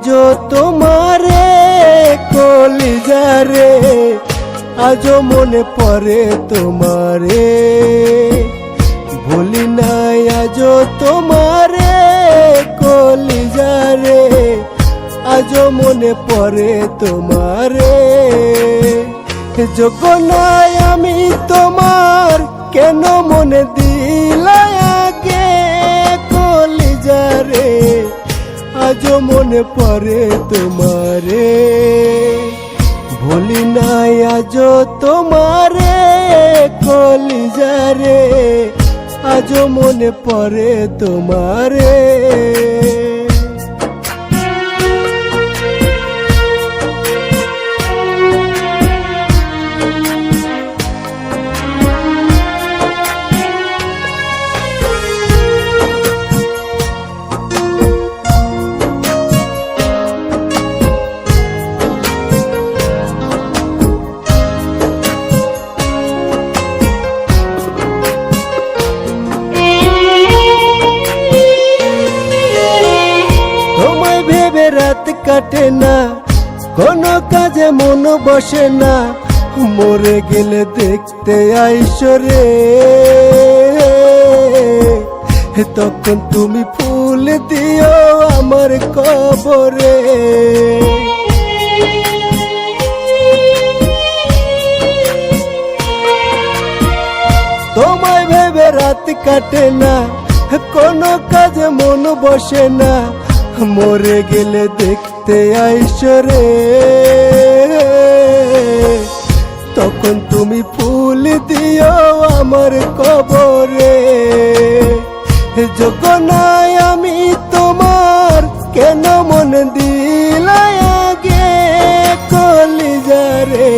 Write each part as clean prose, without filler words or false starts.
আজও তোমারে কলিজারে, আজও মনে পড়ে তোমারে। ভুলি নাই আজও তোমারে কলিজারে, আজও মনে পড়ে তোমারে। যোগ্য নাই আমি তোমার, কেন মনে দিলা আগে কলিজারে, আজও মনে পড়ে তোমারে। ভুলি নাই আজও তোমারে কলিজারে, আজও মনে পড়ে তোমারে। রাত কাটে না, কোনো কাজে মন বসে না, মরে গেলে দেখতে আইসো রে। তখন তুমি ফুল দিও আমার কবরে। তোমায় ভেবে রাত কাটে না, কোনো কাজে মন বসে না, মরে গেলে দেখতে আইসো রে। তখন তুমি ফুল দিও আমার কবরে। যোগ্য নাই আমি তোমার, কেন মন দিলা আগে কলিজারে,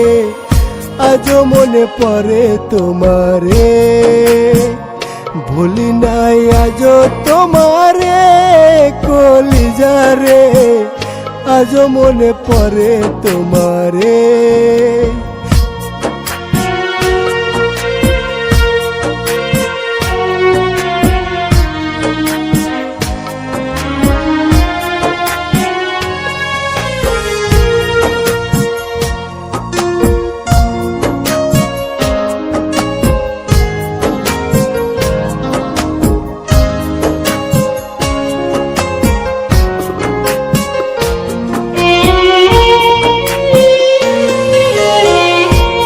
আজও মনে পড়ে তোমারে। ভুলি নাই আজও তোমারে কলিজারে, আজও মনে পড়ে তোমারে।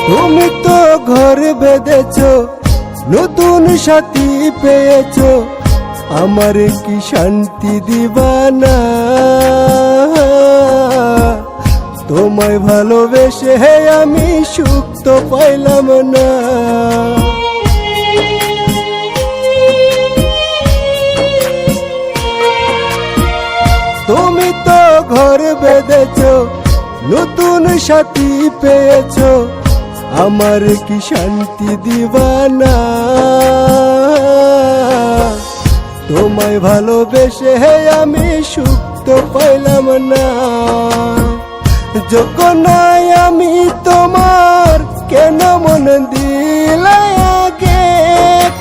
তুমি তো ঘর বেঁধেছো, নতুন সাথী পেয়েছো, আমার কি শান্তি দিবানা। তোমায় ভালোবেসে আমি সুখ তো পাইলাম না। তুমি তো ঘর বেঁধেছো, নতুন সাথী পেয়েছো, আমার কি শান্তি দিবানা। তোমায় ভালোবেসে আমি সুখ তো পাইলাম না। যোগ্য নাই আমি তোমার, কেন মন দিলা আগে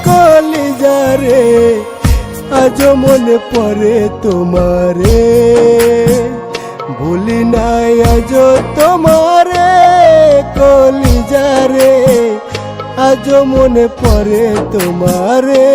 কলিজারে, আজও মনে পড়ে তোমারে। ভুলি নাই আজও তোমারে কলিজারে, আজও মনে পড়ে তোমারে।